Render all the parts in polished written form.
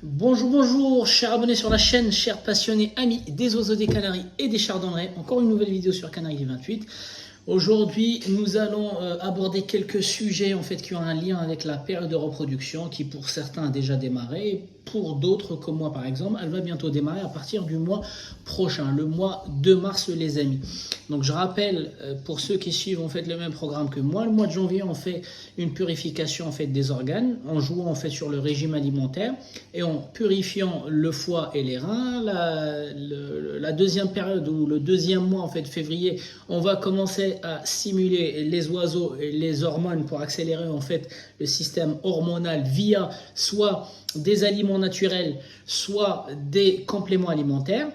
Bonjour, bonjour, chers abonnés sur la chaîne, chers passionnés, amis des oiseaux des Canaries et des chardonnerets. Encore une nouvelle vidéo sur Canaries 28. Aujourd'hui, nous allons aborder quelques sujets qui ont un lien avec la période de reproduction qui pour certains a déjà démarré. Pour d'autres, comme moi par exemple, elle va bientôt démarrer à partir du mois prochain, le mois de mars les amis. Donc je rappelle, pour ceux qui suivent le même programme que moi, le mois de janvier on fait une purification des organes, en jouant sur le régime alimentaire et en purifiant le foie et les reins. La deuxième période ou le deuxième mois février, on va commencer à stimuler les oiseaux et les hormones pour accélérer le système hormonal via soit des aliments naturels, soit des compléments alimentaires.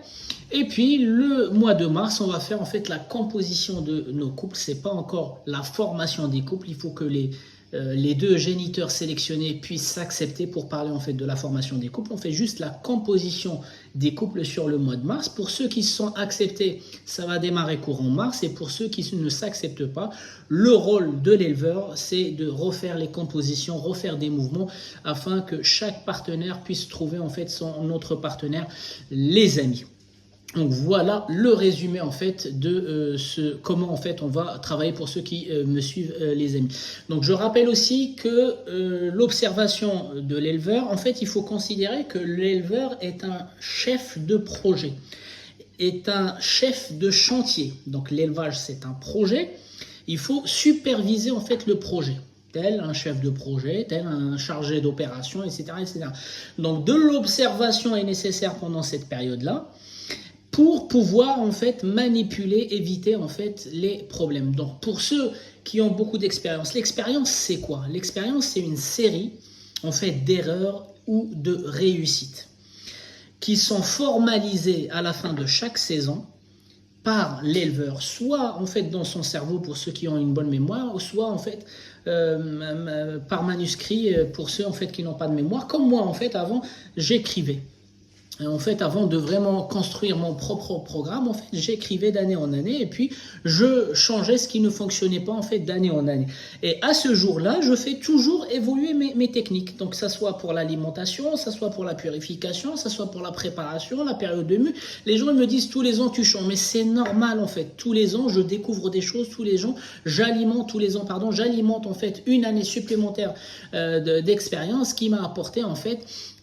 Et puis le mois de mars, on va faire la composition de nos couples. C'est pas encore la formation des couples. Il faut que les deux géniteurs sélectionnés puissent s'accepter pour parler de la formation des couples. On fait juste la composition des couples sur le mois de mars. Pour ceux qui se sont acceptés, ça va démarrer courant mars. Et pour ceux qui ne s'acceptent pas, le rôle de l'éleveur, c'est de refaire les compositions, refaire des mouvements afin que chaque partenaire puisse trouver son autre partenaire, les amis. Donc voilà le résumé de comment on va travailler pour ceux qui me suivent les amis. Donc je rappelle aussi que l'observation de l'éleveur, il faut considérer que l'éleveur est un chef de projet, est un chef de chantier. Donc l'élevage c'est un projet, il faut superviser le projet. Tel un chef de projet, tel un chargé d'opération, etc., etc. Donc de l'observation est nécessaire pendant cette période-là, pour pouvoir manipuler, éviter les problèmes. Donc pour ceux qui ont beaucoup d'expérience, l'expérience c'est quoi? L'expérience c'est une série d'erreurs ou de réussites qui sont formalisées à la fin de chaque saison par l'éleveur, soit dans son cerveau pour ceux qui ont une bonne mémoire, ou soit par manuscrit pour ceux qui n'ont pas de mémoire. Comme moi avant j'écrivais. Avant de vraiment construire mon propre programme, j'écrivais d'année en année et puis je changeais ce qui ne fonctionnait pas d'année en année. Et à ce jour-là, je fais toujours évoluer mes techniques. Donc, ça soit pour l'alimentation, ça soit pour la purification, ça soit pour la préparation, la période de mue. Les gens me disent tous les ans tu changes, mais c'est normal Tous les ans, je découvre des choses, tous les ans, j'alimente une année supplémentaire d'expérience qui m'a apporté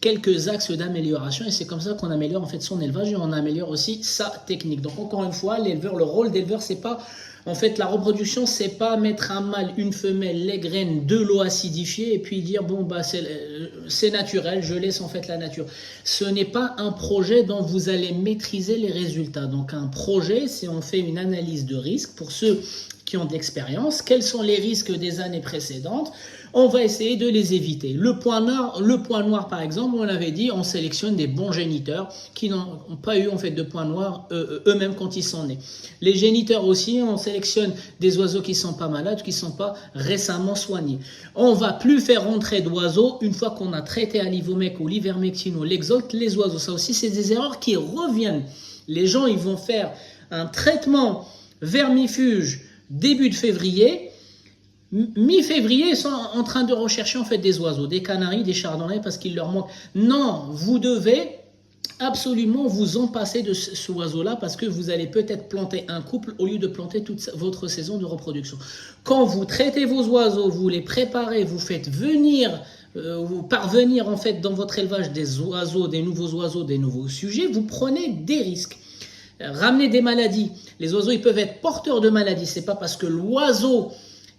quelques axes d'amélioration, et c'est comme ça qu'on améliore son élevage et on améliore aussi sa technique. Donc encore une fois, l'éleveur, le rôle d'éleveur, c'est pas la reproduction, c'est pas mettre un mâle, une femelle, les graines, de l'eau acidifiée et puis dire bon bah c'est naturel, je laisse la nature. Ce n'est pas un projet dont vous allez maîtriser les résultats. Donc un projet, c'est on fait une analyse de risque pour ceux qui ont de l'expérience. Quels sont les risques des années précédentes? On va essayer de les éviter. Le point noir par exemple, on l'avait dit, on sélectionne des bons géniteurs qui n'ont pas eu de point noir eux-mêmes quand ils sont nés. Les géniteurs aussi, on sélectionne des oiseaux qui ne sont pas malades, qui ne sont pas récemment soignés. On ne va plus faire rentrer d'oiseaux une fois qu'on a traité à l'ivomec ou l'ivermectine ou l'exolte, les oiseaux. Ça aussi, c'est des erreurs qui reviennent. Les gens, ils vont faire un traitement vermifuge début de février. Mi-février, ils sont en train de rechercher des oiseaux, des canaris, des chardonnerets parce qu'il leur manque. Non, vous devez absolument vous en passer de ce oiseau-là parce que vous allez peut-être planter un couple au lieu de planter toute votre saison de reproduction. Quand vous traitez vos oiseaux, vous les préparez, vous faites venir parvenir dans votre élevage des oiseaux, des nouveaux sujets, vous prenez des risques. Ramener des maladies. Les oiseaux, ils peuvent être porteurs de maladies. C'est pas parce que l'oiseau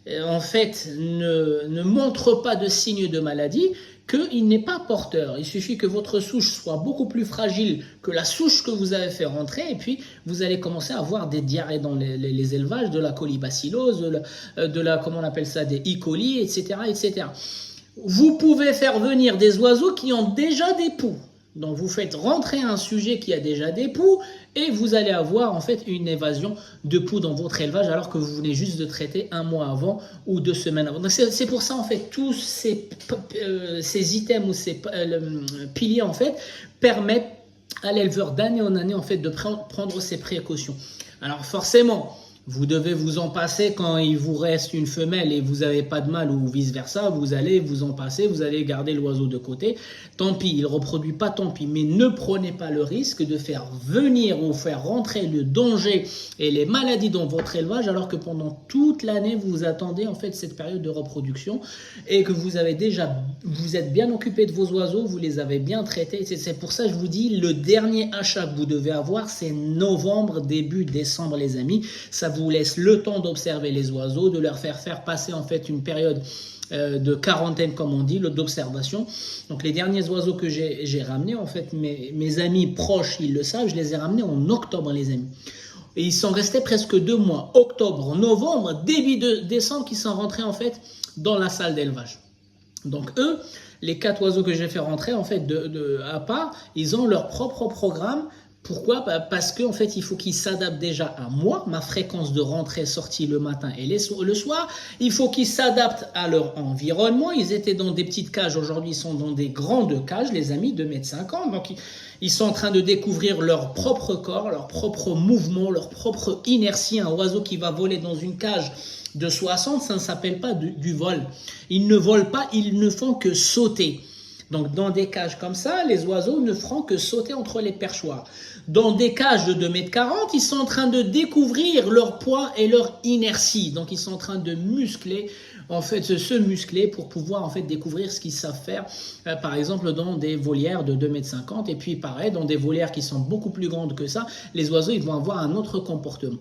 ne montre pas de signes de maladie qu'il n'est pas porteur. Il suffit que votre souche soit beaucoup plus fragile que la souche que vous avez fait rentrer et puis vous allez commencer à avoir des diarrhées dans les élevages, de la colibacillose, comment on appelle ça, des E. coli, etc., etc. Vous pouvez faire venir des oiseaux qui ont déjà des poux. Donc vous faites rentrer un sujet qui a déjà des poux et vous allez avoir une évasion de poux dans votre élevage alors que vous venez juste de traiter un mois avant ou 2 semaines avant. Donc c'est pour ça tous ces items ou ces piliers permettent à l'éleveur d'année en année de prendre ses précautions. Alors forcément, Vous devez vous en passer quand il vous reste une femelle et vous n'avez pas de mâle ou vice versa. Vous allez vous en passer, vous allez garder l'oiseau de côté. Tant pis, il ne reproduit pas, tant pis. Mais ne prenez pas le risque de faire venir ou faire rentrer le danger et les maladies dans votre élevage alors que pendant toute l'année, vous attendez en fait cette période de reproduction et que vous êtes bien occupé de vos oiseaux, vous les avez bien traités. C'est pour ça que je vous dis, le dernier achat que vous devez avoir, c'est novembre, début décembre, les amis. Ça vous laisse le temps d'observer les oiseaux, de leur faire passer en fait une période de quarantaine, comme on dit, d'observation. Donc les derniers oiseaux que j'ai ramenés, en fait, mes amis proches, ils le savent, je les ai ramenés en octobre, les amis. Et ils sont restés presque 2 mois, octobre, novembre, début de décembre, qui sont rentrés en fait dans la salle d'élevage. Donc eux, les 4 oiseaux que j'ai fait rentrer en fait à part, ils ont leur propre programme. Pourquoi? Parce qu'en fait, il faut qu'ils s'adaptent déjà à moi, ma fréquence de rentrée-sortie le matin et le soir. Il faut qu'ils s'adaptent à leur environnement. Ils étaient dans des petites cages. Aujourd'hui, ils sont dans des grandes cages, les amis, 2,50 m. Donc, ils sont en train de découvrir leur propre corps, leur propre mouvement, leur propre inertie. Un oiseau qui va voler dans une cage de 60, ça ne s'appelle pas du vol. Ils ne volent pas, ils ne font que sauter. Donc, dans des cages comme ça, les oiseaux ne feront que sauter entre les perchoirs. Dans des cages de 2,40 m, ils sont en train de découvrir leur poids et leur inertie. Donc, ils sont en train de muscler, en fait, se muscler pour pouvoir en fait découvrir ce qu'ils savent faire. Par exemple, dans des volières de 2,50 m. Et puis, pareil, dans des volières qui sont beaucoup plus grandes que ça, les oiseaux, ils vont avoir un autre comportement.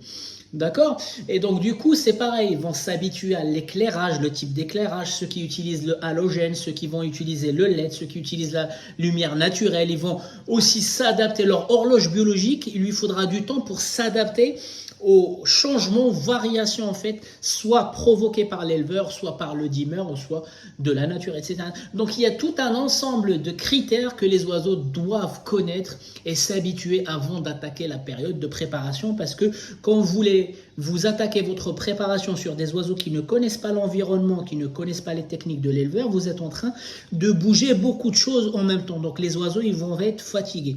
D'accord? Et donc du coup c'est pareil, ils vont s'habituer à l'éclairage, le type d'éclairage, ceux qui utilisent le halogène, ceux qui vont utiliser le LED, ceux qui utilisent la lumière naturelle, ils vont aussi s'adapter, leur horloge biologique, il lui faudra du temps pour s'adapter aux changements, variations en fait, soit provoquées par l'éleveur, soit par le dimmer, soit de la nature, etc. Donc il y a tout un ensemble de critères que les oiseaux doivent connaître et s'habituer avant d'attaquer la période de préparation, parce que quand vous attaquez votre préparation sur des oiseaux qui ne connaissent pas l'environnement, qui ne connaissent pas les techniques de l'éleveur, vous êtes en train de bouger beaucoup de choses en même temps. Donc les oiseaux, ils vont être fatigués.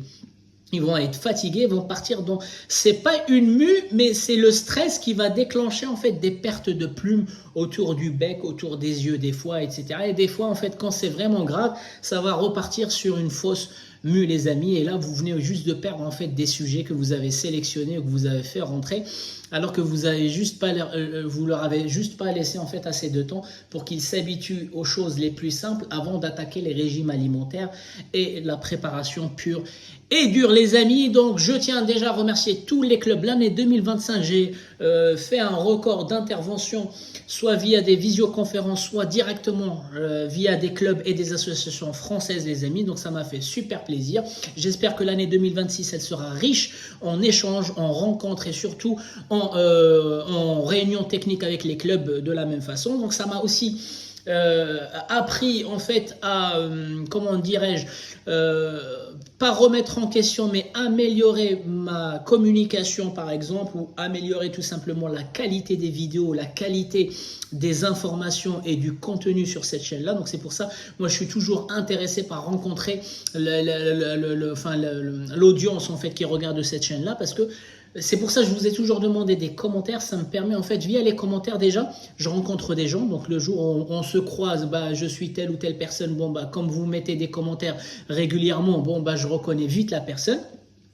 Ils vont être fatigués, ils vont partir dans... C'est pas une mue, mais c'est le stress qui va déclencher en fait des pertes de plumes autour du bec, autour des yeux des fois, etc. Et des fois, en fait, quand c'est vraiment grave, ça va repartir sur une fausse mue, les amis. Et là, vous venez juste de perdre en fait des sujets que vous avez sélectionnés, que vous avez fait rentrer, alors que vous leur avez juste pas laissé en fait assez de temps pour qu'ils s'habituent aux choses les plus simples avant d'attaquer les régimes alimentaires et la préparation pure et dure, les amis. Donc je tiens déjà à remercier tous les clubs. L'année 2025, j'ai fait un record d'intervention, soit via des visioconférences, soit directement via des clubs et des associations françaises, les amis. Donc ça m'a fait super plaisir. J'espère que l'année 2026, elle sera riche en échanges, en rencontres et surtout en réunions techniques avec les clubs de la même façon. Donc ça m'a aussi appris en fait à, comment dirais-je, pas remettre en question, mais améliorer ma communication par exemple, ou améliorer tout simplement la qualité des vidéos, la qualité des informations et du contenu sur cette chaîne-là. Donc c'est pour ça, moi je suis toujours intéressé par rencontrer l'audience en fait qui regarde cette chaîne-là, parce que c'est pour ça que je vous ai toujours demandé des commentaires. Ça me permet en fait, via les commentaires déjà, je rencontre des gens. Donc le jour où on se croise, je suis telle ou telle personne. Comme vous mettez des commentaires régulièrement, je reconnais vite la personne.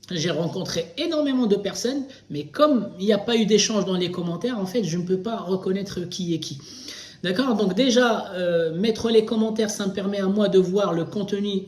J'ai rencontré énormément de personnes, mais comme il n'y a pas eu d'échange dans les commentaires, en fait, je ne peux pas reconnaître qui est qui. D'accord? Donc déjà, mettre les commentaires, ça me permet à moi de voir le contenu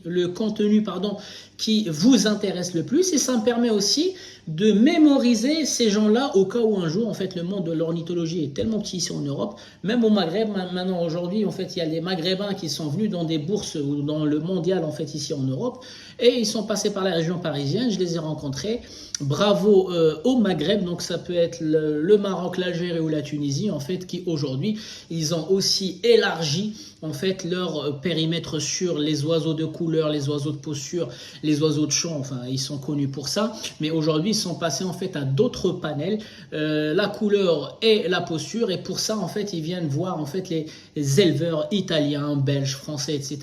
qui vous intéresse le plus, et ça me permet aussi de mémoriser ces gens-là au cas où un jour, en fait, le monde de l'ornithologie est tellement petit ici en Europe, même au Maghreb, maintenant aujourd'hui, en fait, il y a des Maghrébins qui sont venus dans des bourses ou dans le mondial, en fait, ici en Europe, et ils sont passés par la région parisienne, je les ai rencontrés. Bravo au Maghreb, donc ça peut être le Maroc, l'Algérie ou la Tunisie, en fait, qui aujourd'hui, ils ont aussi élargi en fait leur périmètre sur les oiseaux de couleur, les oiseaux de posture, les oiseaux de chant, enfin ils sont connus pour ça, mais aujourd'hui ils sont passés en fait à d'autres panels, la couleur et la posture, et pour ça en fait ils viennent voir en fait les éleveurs italiens, belges, français, etc.,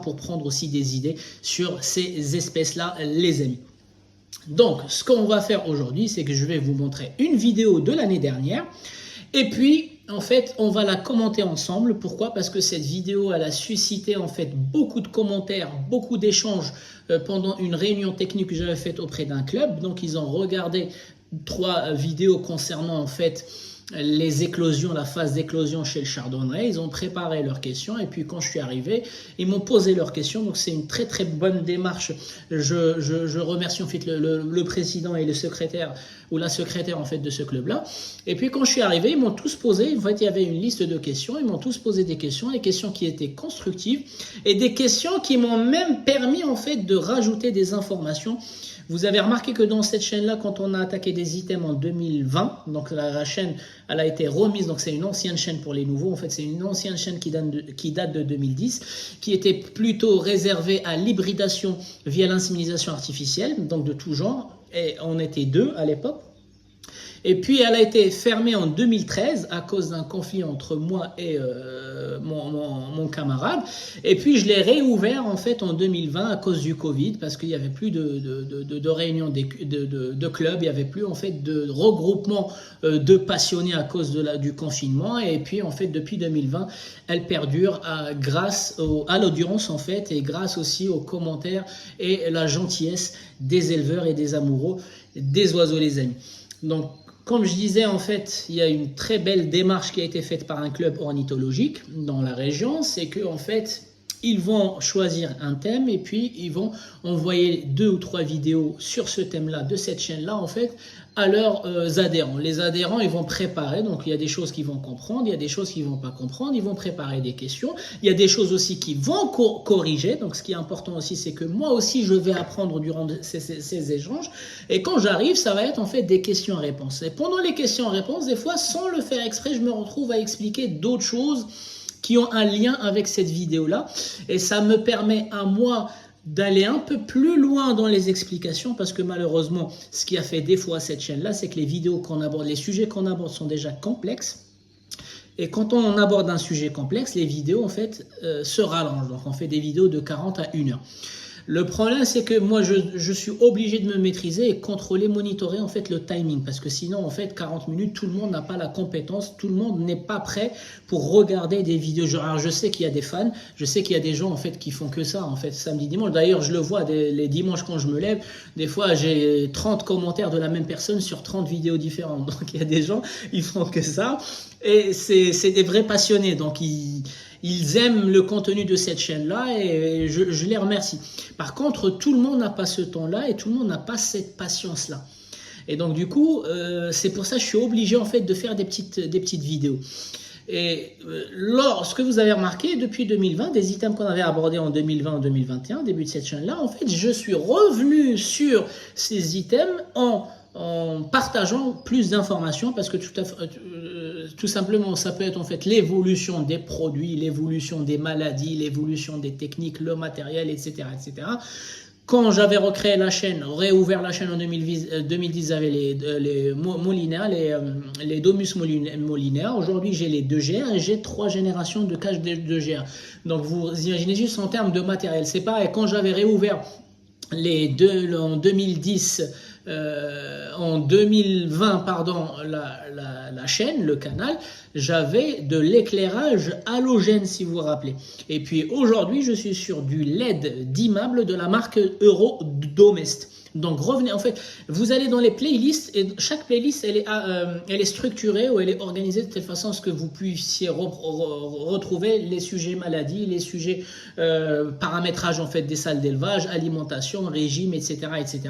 pour prendre aussi des idées sur ces espèces là, les amis. Donc, ce qu'on va faire aujourd'hui, c'est que je vais vous montrer une vidéo de l'année dernière. Et puis, en fait, on va la commenter ensemble. Pourquoi? Parce que cette vidéo, elle a suscité en fait beaucoup de commentaires, beaucoup d'échanges pendant une réunion technique que j'avais faite auprès d'un club. Donc, ils ont regardé 3 vidéos concernant en fait les éclosions, la phase d'éclosion chez le chardonnay. Ils ont préparé leurs questions et puis quand je suis arrivé, ils m'ont posé leurs questions. Donc c'est une très très bonne démarche. Je remercie en fait le président et le secrétaire ou la secrétaire en fait de ce club-là. Et puis quand je suis arrivé, ils m'ont tous posé, en fait il y avait une liste de questions, ils m'ont tous posé des questions qui étaient constructives et des questions qui m'ont même permis en fait de rajouter des informations. Vous avez remarqué que dans cette chaîne-là, quand on a attaqué des items en 2020, donc la chaîne, elle a été remise, donc c'est une ancienne chaîne pour les nouveaux, en fait c'est une ancienne chaîne qui date de 2010, qui était plutôt réservée à l'hybridation via l'inséminisation artificielle, donc de tout genre, et on était 2 à l'époque. Et puis elle a été fermée en 2013 à cause d'un conflit entre moi et mon camarade. Et puis je l'ai réouvert en fait en 2020 à cause du Covid parce qu'il n'y avait plus de réunions de clubs, il n'y avait plus en fait de regroupement de passionnés à cause du confinement. Et puis en fait depuis 2020 elle perdure grâce à l'audience en fait et grâce aussi aux commentaires et la gentillesse des éleveurs et des amoureux des oiseaux les amis. Donc comme je disais, en fait, il y a une très belle démarche qui a été faite par un club ornithologique dans la région. C'est qu'en fait, ils vont choisir un thème et puis ils vont envoyer 2 ou 3 vidéos sur ce thème-là, de cette chaîne-là, en fait, à leurs adhérents. Les adhérents, ils vont préparer, donc il y a des choses qu'ils vont comprendre, il y a des choses qu'ils ne vont pas comprendre, ils vont préparer des questions. Il y a des choses aussi qu'ils vont corriger, donc ce qui est important aussi, c'est que moi aussi, je vais apprendre durant ces échanges. Et quand j'arrive, ça va être en fait des questions-réponses. Et pendant les questions-réponses, des fois, sans le faire exprès, je me retrouve à expliquer d'autres choses qui ont un lien avec cette vidéo-là. Et ça me permet à moi d'aller un peu plus loin dans les explications parce que malheureusement, ce qui a fait défaut à cette chaîne-là, c'est que les vidéos qu'on aborde, les sujets qu'on aborde sont déjà complexes. Et quand on aborde un sujet complexe, les vidéos en fait se rallongent. Donc on fait des vidéos de 40 à 1 heure. Le problème, c'est que moi, je suis obligé de me maîtriser et contrôler, monitorer en fait le timing. Parce que sinon, en fait, 40 minutes, tout le monde n'a pas la compétence, tout le monde n'est pas prêt pour regarder des vidéos. Alors, je sais qu'il y a des fans, je sais qu'il y a des gens en fait qui font que ça, en fait, samedi, dimanche. D'ailleurs, je le vois les dimanches quand je me lève. Des fois, j'ai 30 commentaires de la même personne sur 30 vidéos différentes. Donc, il y a des gens, ils font que ça. Et c'est des vrais passionnés. Donc, ils aiment le contenu de cette chaîne-là et je les remercie. Par contre, tout le monde n'a pas ce temps-là et tout le monde n'a pas cette patience-là. Et donc, du coup, c'est pour ça que je suis obligé en fait de faire des petites vidéos. Et lorsque vous avez remarqué, depuis 2020, des items qu'on avait abordés en 2020-2021, début de cette chaîne-là, en fait, je suis revenu sur ces items en partageant plus d'informations parce que tout simplement ça peut être en fait l'évolution des produits, l'évolution des maladies, l'évolution des techniques, le matériel, etc. etc. Quand j'avais recréé la chaîne, réouvert la chaîne en 2010 avec les molinaires, les domus molinaires. Aujourd'hui, j'ai les 2GR et j'ai 3 générations de cages de 2GR. Donc, vous imaginez juste en termes de matériel. C'est pareil, quand j'avais réouvert les 2 en 2010, en 2020, pardon, la chaîne, le canal, j'avais de l'éclairage halogène, si vous vous rappelez. Et puis aujourd'hui, je suis sur du LED dimmable de la marque Eurodomest. Donc revenez, en fait, vous allez dans les playlists et chaque playlist, elle est structurée ou elle est organisée de telle façon à ce que vous puissiez retrouver les sujets maladies, les sujets paramétrage en fait des salles d'élevage, alimentation, régime, etc., etc.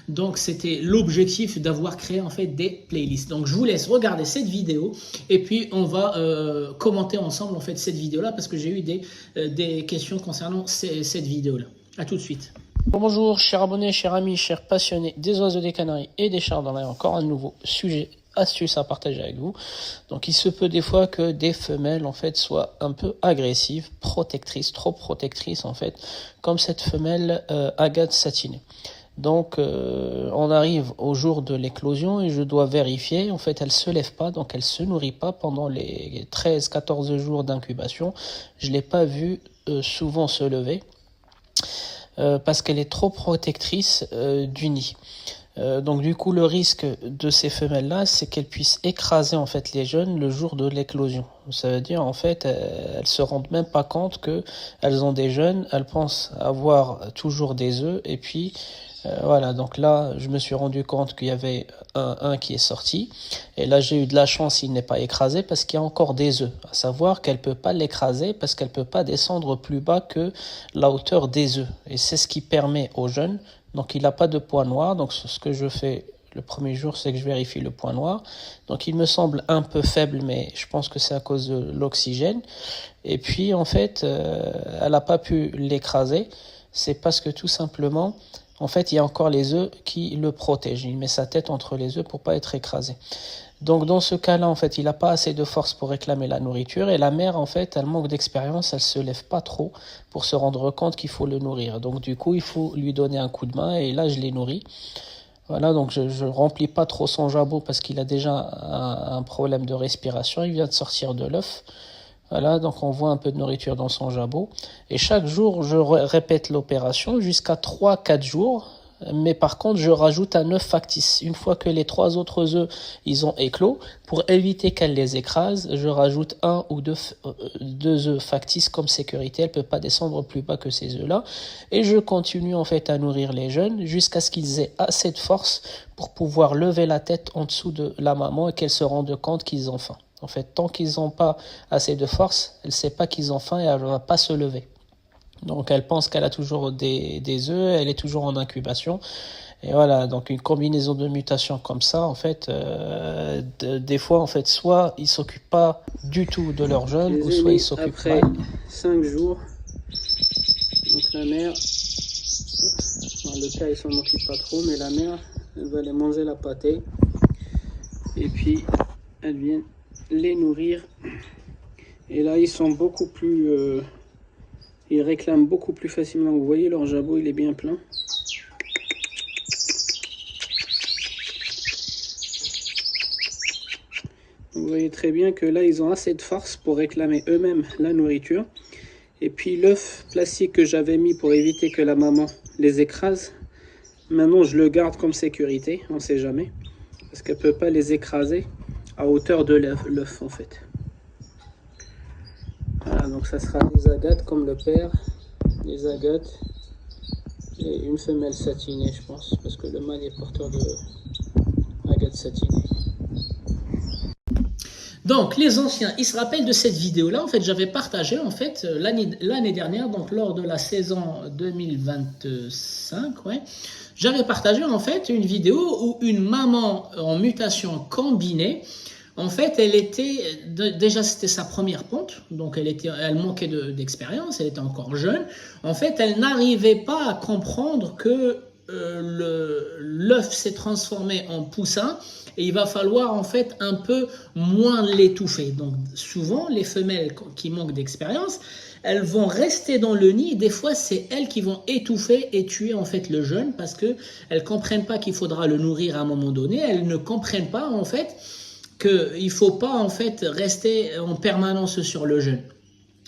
Donc c'était l'objectif d'avoir créé en fait des playlists. Donc je vous laisse regarder cette vidéo et puis on va commenter ensemble en fait cette vidéo là parce que j'ai eu des questions concernant cette vidéo là. À tout de suite. Bonjour, chers abonnés, chers amis, chers passionnés des oiseaux des Canaries et des chardonnays. Encore un nouveau sujet, astuce à partager avec vous. Donc, il se peut des fois que des femelles, en fait, soient un peu agressives, protectrices, trop protectrices, en fait, comme cette femelle agate satinée. Donc, on arrive au jour de l'éclosion et je dois vérifier. En fait, elle se lève pas, donc elle se nourrit pas pendant les 13-14 jours d'incubation. Je l'ai pas vue souvent se lever. parce qu'elle est trop protectrice du nid. Donc du coup, le risque de ces femelles-là, c'est qu'elles puissent écraser en fait les jeunes le jour de l'éclosion. Ça veut dire en fait, elles se rendent même pas compte que elles ont des jeunes. Elles pensent avoir toujours des œufs et puis voilà. Donc là, je me suis rendu compte qu'il y avait un qui est sorti et là j'ai eu de la chance, il n'est pas écrasé parce qu'il y a encore des œufs. À savoir qu'elle peut pas l'écraser parce qu'elle peut pas descendre plus bas que la hauteur des œufs et c'est ce qui permet aux jeunes. Donc il n'a pas de point noir, donc ce que je fais le premier jour, c'est que je vérifie le point noir. Donc il me semble un peu faible, mais je pense que c'est à cause de l'oxygène. Et puis en fait, elle n'a pas pu l'écraser, c'est parce que tout simplement, en fait, il y a encore les œufs qui le protègent. Il met sa tête entre les œufs pour pas être écrasé. Donc dans ce cas-là, en fait, il n'a pas assez de force pour réclamer la nourriture et la mère, en fait, elle manque d'expérience, elle se lève pas trop pour se rendre compte qu'il faut le nourrir. Donc du coup, il faut lui donner un coup de main et là, je l'ai nourri. Voilà, donc je remplis pas trop son jabot parce qu'il a déjà un problème de respiration, il vient de sortir de l'œuf. Voilà, donc on voit un peu de nourriture dans son jabot. Et chaque jour, je répète l'opération jusqu'à 3-4 jours. Mais par contre, je rajoute un œuf factice. Une fois que les 3 autres œufs, ils ont éclos, pour éviter qu'elle les écrase, je rajoute 1 ou 2 œufs factices comme sécurité. Elle peut pas descendre plus bas que ces œufs-là. Et je continue en fait à nourrir les jeunes jusqu'à ce qu'ils aient assez de force pour pouvoir lever la tête en dessous de la maman et qu'elle se rende compte qu'ils ont faim. En fait, tant qu'ils n'ont pas assez de force, elle ne sait pas qu'ils ont faim et elle ne va pas se lever. Donc elle pense qu'elle a toujours des œufs, elle est toujours en incubation. Et voilà, donc une combinaison de mutations comme ça, en fait, des fois, en fait, soit ils s'occupent pas du tout de leurs jeunes, ou soit ils s'occupent après mal. 5 jours, donc la mère, le père il s'en occupe pas trop, mais la mère, elle va aller manger la pâtée. Et puis, elle vient les nourrir. Et là, ils sont beaucoup plus... ils réclament beaucoup plus facilement. Vous voyez, leur jabot, il est bien plein. Vous voyez très bien que là, ils ont assez de force pour réclamer eux-mêmes la nourriture. Et puis, l'œuf plastique que j'avais mis pour éviter que la maman les écrase, maintenant, je le garde comme sécurité. On ne sait jamais. Parce qu'elle ne peut pas les écraser à hauteur de l'œuf, en fait. Voilà, donc ça sera des agates comme le père, des agates et une femelle satinée, je pense, parce que le mâle est porteur de agates satinées. Donc les anciens, ils se rappellent de cette vidéo-là. En fait, j'avais partagé en fait l'année dernière, donc lors de la saison 2025, ouais, j'avais partagé en fait une vidéo où une maman en mutation combinée. En fait, elle était, déjà c'était sa première ponte, donc elle manquait d'expérience, elle était encore jeune. En fait, elle n'arrivait pas à comprendre que l'œuf s'est transformé en poussin et il va falloir en fait un peu moins l'étouffer. Donc souvent, les femelles qui manquent d'expérience, elles vont rester dans le nid. Des fois, c'est elles qui vont étouffer et tuer en fait le jeune parce qu'elles ne comprennent pas qu'il faudra le nourrir à un moment donné. Elles ne comprennent pas en fait qu'il ne faut pas en fait rester en permanence sur le jeune.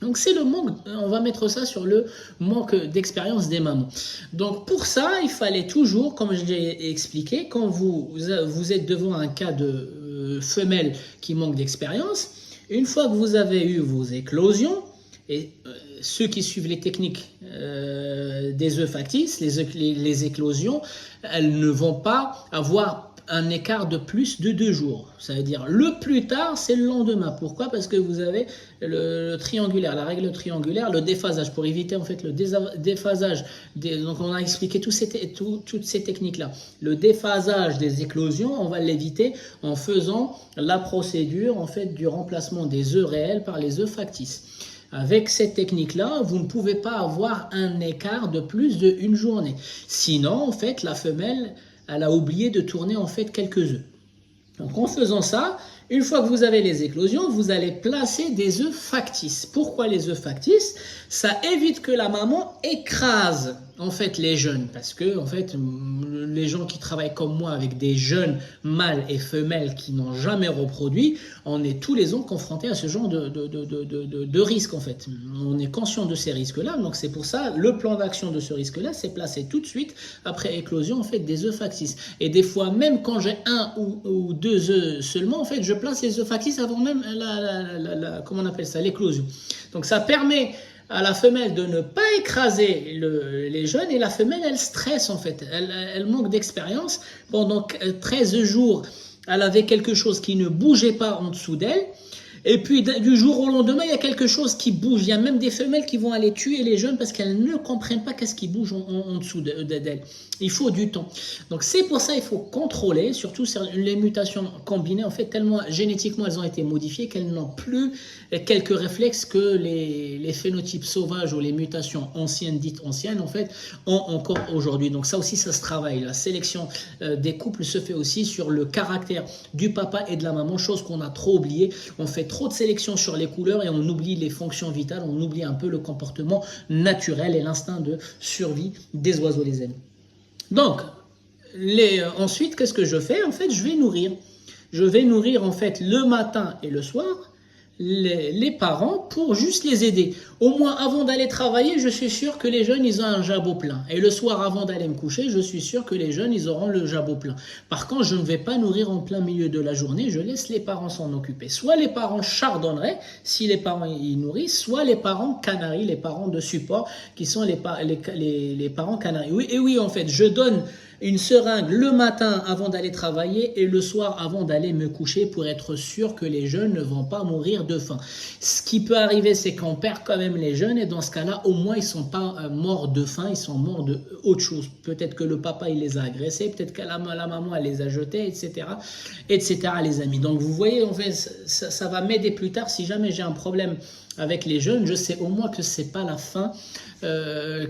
Donc c'est le manque, on va mettre ça sur le manque d'expérience des mamans. Donc pour ça, il fallait toujours, comme je l'ai expliqué, quand vous êtes devant un cas de femelle qui manque d'expérience, une fois que vous avez eu vos éclosions, et ceux qui suivent les techniques des œufs factices, les éclosions, elles ne vont pas avoir un écart de plus de 2 jours. Ça veut dire le plus tard, c'est le lendemain. Pourquoi? Parce que vous avez le triangulaire, la règle triangulaire, le déphasage, pour éviter en fait le déphasage. Donc on a expliqué toutes ces techniques-là. Le déphasage des éclosions, on va l'éviter en faisant la procédure en fait du remplacement des œufs réels par les œufs factices. Avec cette technique-là, vous ne pouvez pas avoir un écart de plus d'1 journée. Sinon, en fait, la femelle, elle a oublié de tourner en fait quelques œufs. Donc en faisant ça, Une fois que vous avez les éclosions, vous allez placer des œufs factices. Pourquoi les œufs factices? Ça évite que la maman écrase en fait les jeunes, parce que en fait les gens qui travaillent comme moi avec des jeunes mâles et femelles qui n'ont jamais reproduit, on est tous les ans confrontés à ce genre de risque en fait. On est conscient de ces risques-là, donc c'est pour ça le plan d'action de ce risque-là, c'est placer tout de suite après éclosion en fait des œufs factices. Et des fois même quand j'ai un ou deux œufs seulement, en fait je place les œufs factices avant même comment on appelle ça, l'éclosion. Donc ça permet à la femelle de ne pas écraser les jeunes, et la femelle elle stresse en fait, elle manque d'expérience. Pendant 13 jours elle avait quelque chose qui ne bougeait pas en dessous d'elle, et puis du jour au lendemain il y a quelque chose qui bouge. Il y a même des femelles qui vont aller tuer les jeunes parce qu'elles ne comprennent pas qu'est-ce qui bouge en dessous d'elles. Il faut du temps. Donc c'est pour ça il faut contrôler, surtout les mutations combinées en fait, tellement génétiquement elles ont été modifiées qu'elles n'ont plus quelques réflexes que les phénotypes sauvages ou les mutations anciennes, dites anciennes en fait, ont encore aujourd'hui. Donc ça aussi ça se travaille. La sélection des couples se fait aussi sur le caractère du papa et de la maman, chose qu'on a trop oublié. On fait trop de sélection sur les couleurs et on oublie les fonctions vitales, on oublie un peu le comportement naturel et l'instinct de survie des oiseaux, les amis. Donc, ensuite, qu'est-ce que je fais? En fait, je vais nourrir. Je vais nourrir en fait le matin et le soir les parents pour juste les aider. Au moins, avant d'aller travailler, je suis sûr que les jeunes, ils ont un jabot plein. Et le soir, avant d'aller me coucher, je suis sûr que les jeunes, ils auront le jabot plein. Par contre, je ne vais pas nourrir en plein milieu de la journée, je laisse les parents s'en occuper. Soit les parents chardonneraient, si les parents y nourrissent, soit les parents canaries, les parents de support, qui sont les parents canaries. Oui, et oui, en fait, je donne une seringue le matin avant d'aller travailler et le soir avant d'aller me coucher pour être sûr que les jeunes ne vont pas mourir de faim. Ce qui peut arriver, c'est qu'on perd quand même les jeunes, et dans ce cas-là, au moins ils ne sont pas morts de faim, ils sont morts de autre chose. Peut-être que le papa il les a agressés, peut-être que la maman elle les a jetés, etc. etc. les amis. Donc vous voyez, en fait, ça va m'aider plus tard si jamais j'ai un problème avec les jeunes, je sais au moins que c'est pas la faim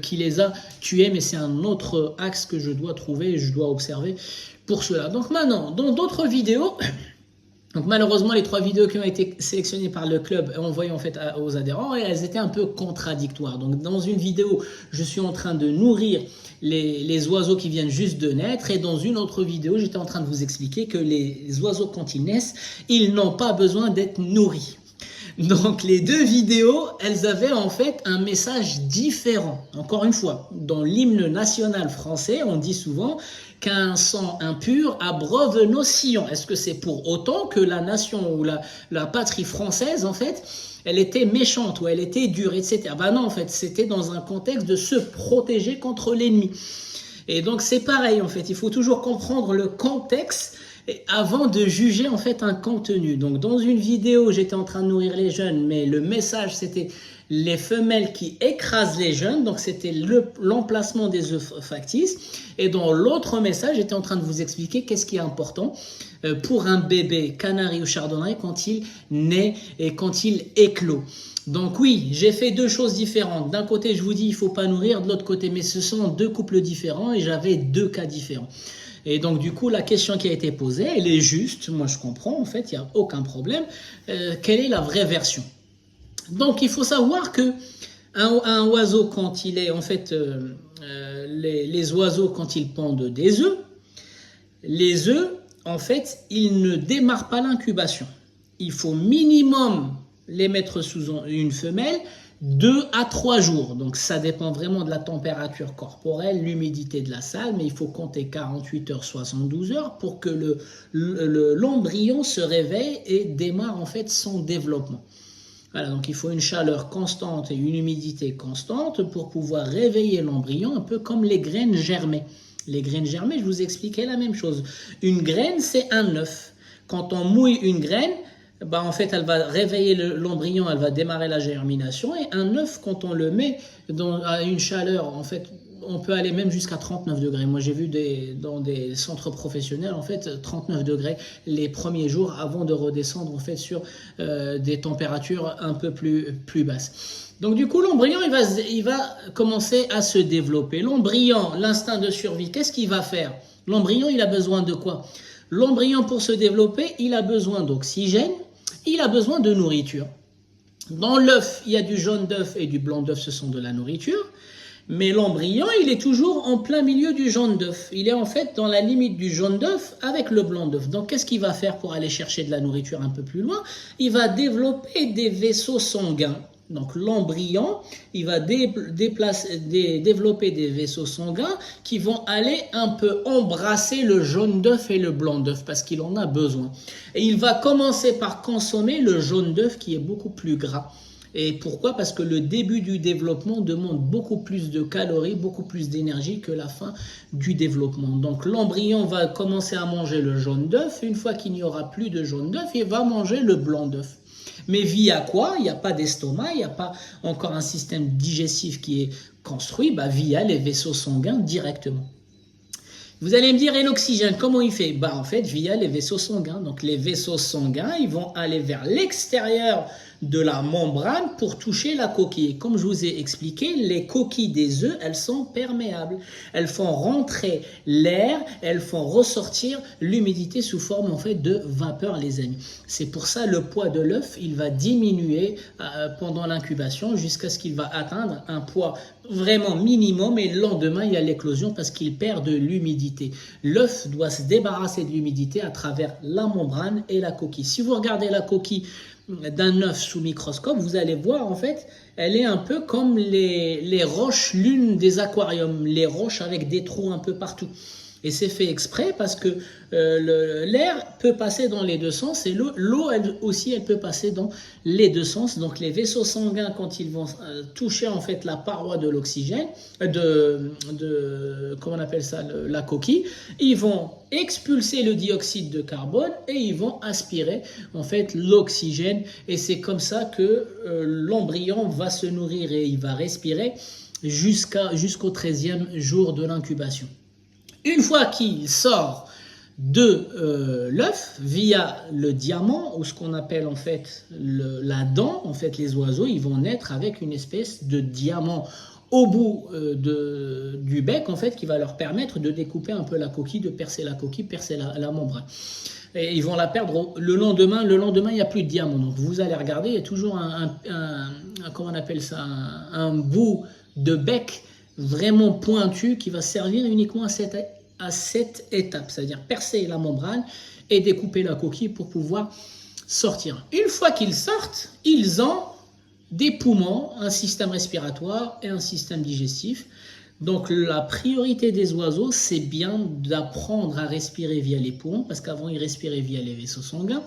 qui les a tués, mais c'est un autre axe que je dois trouver et je dois observer pour cela. Donc maintenant, dans d'autres vidéos, donc malheureusement les 3 vidéos qui ont été sélectionnées par le club envoyées en fait aux adhérents, et elles étaient un peu contradictoires. Donc dans une vidéo, je suis en train de nourrir les oiseaux qui viennent juste de naître, et dans une autre vidéo, j'étais en train de vous expliquer que les oiseaux quand ils naissent, ils n'ont pas besoin d'être nourris. Donc les 2 vidéos, elles avaient en fait un message différent. Encore une fois, dans l'hymne national français, on dit souvent qu'un sang impur abreuve nos sillons. Est-ce que c'est pour autant que la nation ou la patrie française, en fait, elle était méchante ou elle était dure, etc. Ben non, en fait, c'était dans un contexte de se protéger contre l'ennemi. Et donc c'est pareil, en fait, il faut toujours comprendre le contexte avant de juger en fait un contenu. Donc dans une vidéo, j'étais en train de nourrir les jeunes, mais le message c'était les femelles qui écrasent les jeunes, donc c'était l'emplacement des œufs factices. Et dans l'autre message, j'étais en train de vous expliquer qu'est-ce qui est important pour un bébé canari ou chardonneret quand il naît et quand il éclot. Donc oui, j'ai fait 2 choses différentes. D'un côté, je vous dis il ne faut pas nourrir, de l'autre côté, mais ce sont 2 couples différents et j'avais 2 cas différents. Et donc du coup, la question qui a été posée, elle est juste, moi je comprends, en fait, il n'y a aucun problème. Quelle est la vraie version? Donc il faut savoir que un oiseau, quand il est, en fait, les oiseaux, quand ils pondent des œufs, les œufs, en fait, ils ne démarrent pas l'incubation. Il faut minimum les mettre sous une femelle 2 à 3 jours. Donc ça dépend vraiment de la température corporelle, l'humidité de la salle, mais il faut compter 48 heures, 72 heures pour que l'embryon se réveille et démarre en fait son développement. Voilà, donc il faut une chaleur constante et une humidité constante pour pouvoir réveiller l'embryon, un peu comme les graines germées. Les graines germées, je vous expliquais la même chose. Une graine, c'est un œuf. Quand on mouille une graine, bah en fait, elle va réveiller l'embryon, elle va démarrer la germination. Et un œuf, quand on le met à une chaleur, en fait, on peut aller même jusqu'à 39 degrés. Moi, j'ai vu dans des centres professionnels, en fait, 39 degrés les premiers jours avant de redescendre, en fait, sur des températures un peu plus basses. Donc, du coup, l'embryon, il va commencer à se développer. L'embryon, l'instinct de survie, qu'est-ce qu'il va faire? L'embryon, il a besoin de quoi? L'embryon, pour se développer, il a besoin d'oxygène, il a besoin de nourriture. Dans l'œuf, il y a du jaune d'œuf et du blanc d'œuf, ce sont de la nourriture. Mais l'embryon, il est toujours en plein milieu du jaune d'œuf. Il est en fait dans la limite du jaune d'œuf avec le blanc d'œuf. Donc, qu'est-ce qu'il va faire pour aller chercher de la nourriture un peu plus loin? Il va développer des vaisseaux sanguins. Donc, l'embryon, il va développer des vaisseaux sanguins qui vont aller un peu embrasser le jaune d'œuf et le blanc d'œuf parce qu'il en a besoin. Et il va commencer par consommer le jaune d'œuf qui est beaucoup plus gras. Et pourquoi? Parce que le début du développement demande beaucoup plus de calories, beaucoup plus d'énergie que la fin du développement. Donc l'embryon va commencer à manger le jaune d'œuf. Une fois qu'il n'y aura plus de jaune d'œuf, il va manger le blanc d'œuf. Mais via quoi? Il n'y a pas d'estomac, il n'y a pas encore un système digestif qui est construit, via les vaisseaux sanguins directement. Vous allez me dire, et l'oxygène, comment il fait? En fait, via les vaisseaux sanguins. Donc les vaisseaux sanguins, ils vont aller vers l'extérieur de la membrane pour toucher la coquille. Comme je vous ai expliqué, les coquilles des œufs, elles sont perméables. Elles font rentrer l'air, elles font ressortir l'humidité sous forme en fait de vapeur, les amis. C'est pour ça le poids de l'œuf, il va diminuer pendant l'incubation jusqu'à ce qu'il va atteindre un poids vraiment minimum et le lendemain il y a l'éclosion parce qu'il perd de l'humidité. L'œuf doit se débarrasser de l'humidité à travers la membrane et la coquille. Si vous regardez la coquille d'un œuf sous microscope, vous allez voir en fait, elle est un peu comme les roches lunes des aquariums, les roches avec des trous un peu partout. Et c'est fait exprès parce que l'air peut passer dans les deux sens et l'eau elle aussi elle peut passer dans les deux sens. Donc les vaisseaux sanguins, quand ils vont toucher en fait la paroi de l'oxygène, comment on appelle ça, la coquille, ils vont expulser le dioxyde de carbone et ils vont aspirer en fait l'oxygène. Et c'est comme ça que l'embryon va se nourrir et il va respirer jusqu'au 13e jour de l'incubation. Une fois qu'il sort de l'œuf via le diamant ou ce qu'on appelle en fait la dent, en fait les oiseaux ils vont naître avec une espèce de diamant au bout du bec en fait qui va leur permettre de découper un peu la coquille, de percer la coquille, percer la membrane. Et ils vont la perdre le lendemain. Le lendemain, il n'y a plus de diamant. Donc vous allez regarder, il y a toujours comment on appelle ça, un bout de bec vraiment pointu qui va servir uniquement à cette étape, c'est-à-dire percer la membrane et découper la coquille pour pouvoir sortir. Une fois qu'ils sortent, ils ont des poumons, un système respiratoire et un système digestif. Donc la priorité des oiseaux, c'est bien d'apprendre à respirer via les poumons, parce qu'avant ils respiraient via les vaisseaux sanguins,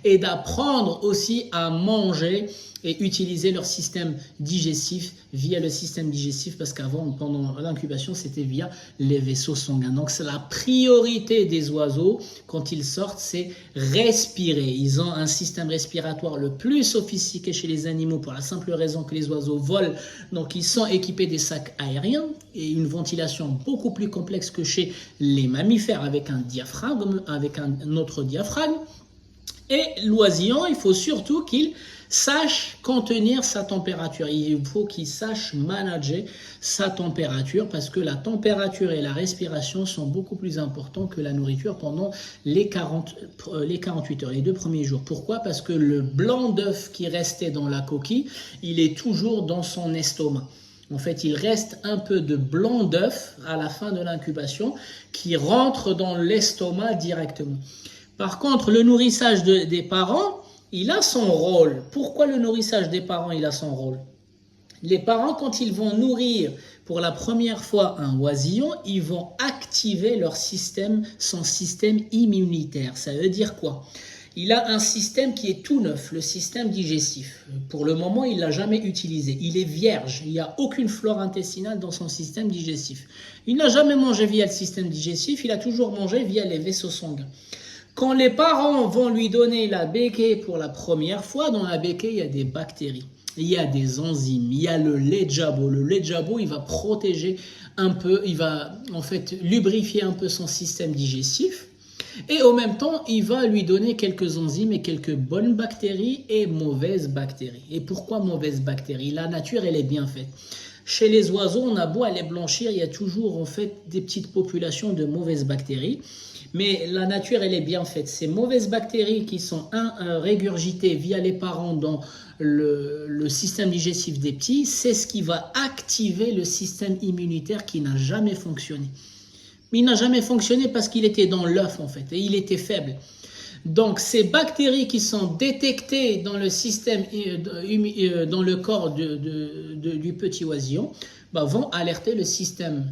et d'apprendre aussi à manger et utiliser leur système digestif via le système digestif, parce qu'avant, pendant l'incubation, c'était via les vaisseaux sanguins. Donc c'est la priorité des oiseaux quand ils sortent, c'est respirer. Ils ont un système respiratoire le plus sophistiqué chez les animaux pour la simple raison que les oiseaux volent. Donc ils sont équipés des sacs aériens et une ventilation beaucoup plus complexe que chez les mammifères avec un diaphragme, avec un autre diaphragme. Et l'oisillon, il faut surtout qu'il sache contenir sa température. Il faut qu'il sache manager sa température parce que la température et la respiration sont beaucoup plus importants que la nourriture pendant les 48 heures, les 2 premiers jours. Pourquoi? Parce que le blanc d'œuf qui restait dans la coquille, il est toujours dans son estomac. En fait, il reste un peu de blanc d'œuf à la fin de l'incubation qui rentre dans l'estomac directement. Par contre, le nourrissage des parents, il a son rôle. Pourquoi le nourrissage des parents, il a son rôle? Les parents, quand ils vont nourrir pour la première fois un oisillon, ils vont activer son système immunitaire. Ça veut dire quoi? Il a un système qui est tout neuf, le système digestif. Pour le moment, il ne l'a jamais utilisé. Il est vierge. Il n'y a aucune flore intestinale dans son système digestif. Il n'a jamais mangé via le système digestif, il a toujours mangé via les vaisseaux sanguins. Quand les parents vont lui donner la béquille pour la première fois, dans la béquille, il y a des bactéries, il y a des enzymes, il y a le lait de jabot. Le lait de jabot, il va protéger un peu, il va en fait lubrifier un peu son système digestif. Et en même temps, il va lui donner quelques enzymes et quelques bonnes bactéries et mauvaises bactéries. Et pourquoi mauvaises bactéries? La nature, elle est bien faite. Chez les oiseaux, on a beau aller blanchir, il y a toujours en fait des petites populations de mauvaises bactéries. Mais la nature, elle est bien faite. Ces mauvaises bactéries qui sont régurgitées via les parents dans le système digestif des petits, c'est ce qui va activer le système immunitaire qui n'a jamais fonctionné. Mais il n'a jamais fonctionné parce qu'il était dans l'œuf en fait, et il était faible. Donc ces bactéries qui sont détectées dans le système, dans le corps du petit oisillon, vont alerter le système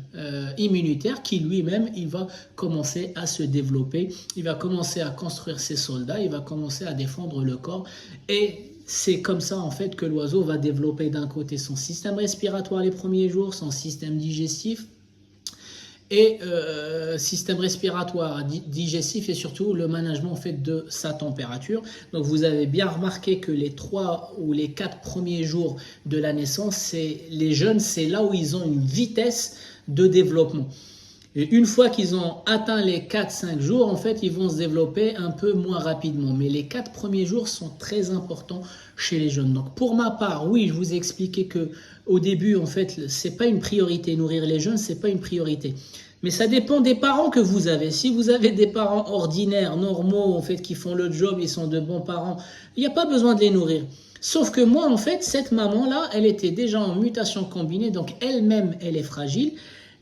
immunitaire qui lui-même, il va commencer à se développer, il va commencer à construire ses soldats, il va commencer à défendre le corps. Et c'est comme ça en fait que l'oiseau va développer d'un côté son système respiratoire les premiers jours, son système digestif, et système respiratoire, digestif et surtout le management en fait de sa température. Donc vous avez bien remarqué que les 3 ou les 4 premiers jours de la naissance, les jeunes, c'est là où ils ont une vitesse de développement. Et une fois qu'ils ont atteint les 4-5 jours, en fait, ils vont se développer un peu moins rapidement. Mais les 4 premiers jours sont très importants chez les jeunes. Donc pour ma part, oui, je vous ai expliqué que au début, en fait, c'est pas une priorité. Nourrir les jeunes, c'est pas une priorité. Mais ça dépend des parents que vous avez. Si vous avez des parents ordinaires, normaux, en fait, qui font le job, ils sont de bons parents, il n'y a pas besoin de les nourrir. Sauf que moi, en fait, cette maman-là, elle était déjà en mutation combinée, donc elle-même, elle est fragile.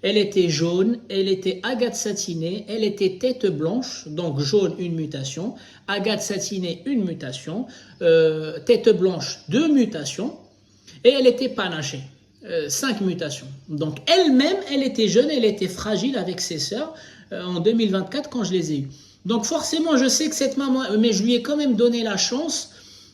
Elle était jaune, elle était agate satinée, elle était tête blanche, donc jaune, une mutation, agate satinée, une mutation, tête blanche, 2 mutations, et elle était panachée, 5 mutations. Donc elle-même, elle était jeune, elle était fragile avec ses sœurs en 2024 quand je les ai eues. Donc forcément, je sais que cette maman, mais je lui ai quand même donné la chance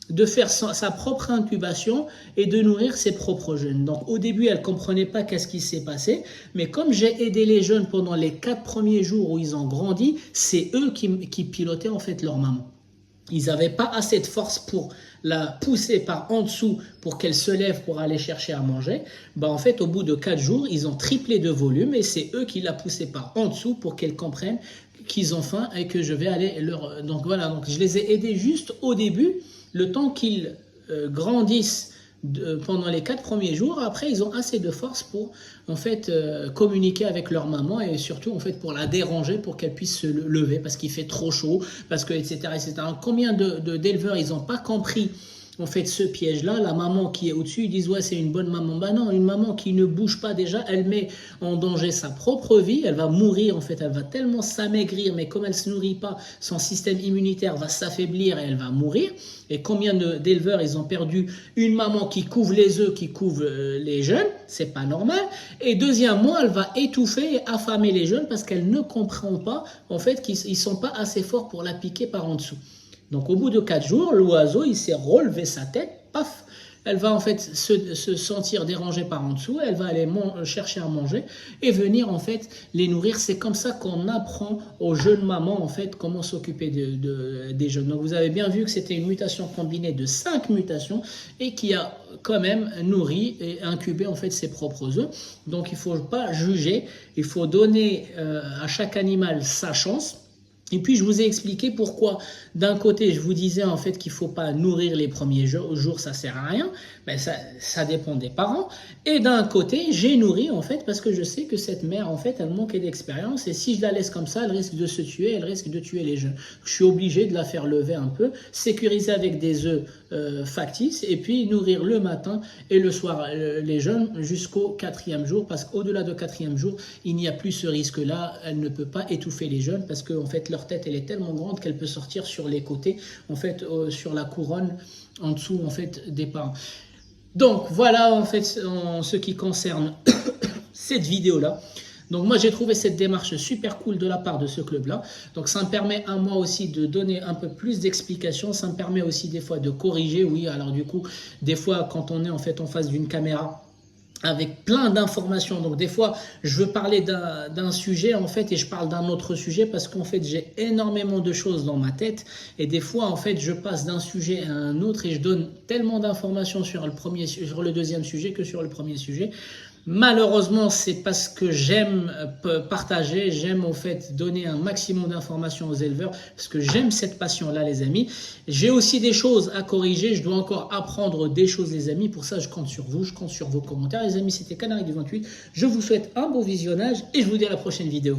de faire sa propre incubation et de nourrir ses propres jeunes. Donc au début, elle ne comprenait pas qu'est-ce qui s'est passé, mais comme j'ai aidé les jeunes pendant les 4 premiers jours où ils ont grandi, c'est eux qui pilotaient en fait leur maman. Ils n'avaient pas assez de force pour la pousser par en dessous pour qu'elle se lève pour aller chercher à manger. En fait, au bout de 4 jours, ils ont triplé de volume et c'est eux qui la poussaient par en dessous pour qu'elles comprennent qu'ils ont faim et que je vais aller leur... Donc voilà, donc je les ai aidés juste au début, le temps qu'ils grandissent pendant les 4 premiers jours. Après, ils ont assez de force pour en fait communiquer avec leur maman et surtout en fait pour la déranger pour qu'elle puisse se lever parce qu'il fait trop chaud, parce que etc. Combien d'éleveurs ils n'ont pas compris en fait ce piège-là, la maman qui est au-dessus, ils disent ouais c'est une bonne maman. Non, une maman qui ne bouge pas déjà, elle met en danger sa propre vie, elle va mourir en fait, elle va tellement s'amaigrir, mais comme elle ne se nourrit pas, son système immunitaire va s'affaiblir et elle va mourir. Et combien d'éleveurs ils ont perdu une maman qui couvre les œufs, qui couvre les jeunes, c'est pas normal. Et deuxièmement, elle va étouffer et affamer les jeunes parce qu'elle ne comprend pas en fait qu'ils sont pas assez forts pour la piquer par en dessous. Donc au bout de 4 jours, l'oiseau, il s'est relevé sa tête, paf, elle va en fait se sentir dérangée par en dessous, elle va aller chercher à manger et venir en fait les nourrir. C'est comme ça qu'on apprend aux jeunes mamans en fait comment s'occuper des jeunes. Donc vous avez bien vu que c'était une mutation combinée de 5 mutations et qui a quand même nourri et incubé en fait ses propres œufs. Donc il ne faut pas juger, il faut donner à chaque animal sa chance. Et puis je vous ai expliqué pourquoi d'un côté je vous disais en fait qu'il ne faut pas nourrir les premiers jours, ça ne sert à rien, mais ça dépend des parents. Et d'un côté j'ai nourri en fait parce que je sais que cette mère en fait elle manquait d'expérience et si je la laisse comme ça elle risque de se tuer, elle risque de tuer les jeunes. Je suis obligé de la faire lever un peu, sécuriser avec des œufs factices et puis nourrir le matin et le soir les jeunes jusqu'au 4e jour parce qu'au-delà du 4e jour il n'y a plus ce risque là, elle ne peut pas étouffer les jeunes parce que en fait leur tête elle est tellement grande qu'elle peut sortir sur les côtés en fait sur la couronne en dessous en fait des parents. Donc voilà en fait en ce qui concerne cette vidéo là. Donc moi j'ai trouvé cette démarche super cool de la part de ce club là. Donc ça me permet à moi aussi de donner un peu plus d'explications, ça me permet aussi des fois de corriger. Oui, alors du coup des fois quand on est en fait en face d'une caméra avec plein d'informations, donc des fois je veux parler d'un sujet en fait et je parle d'un autre sujet parce qu'en fait j'ai énormément de choses dans ma tête et des fois en fait je passe d'un sujet à un autre et je donne tellement d'informations sur le deuxième sujet que sur le premier sujet. Malheureusement, c'est parce que j'aime partager, j'aime en fait donner un maximum d'informations aux éleveurs, parce que j'aime cette passion-là, les amis. J'ai aussi des choses à corriger, je dois encore apprendre des choses, les amis. Pour ça, je compte sur vous, je compte sur vos commentaires. Les amis, c'était Canari du 28. Je vous souhaite un bon visionnage et je vous dis à la prochaine vidéo.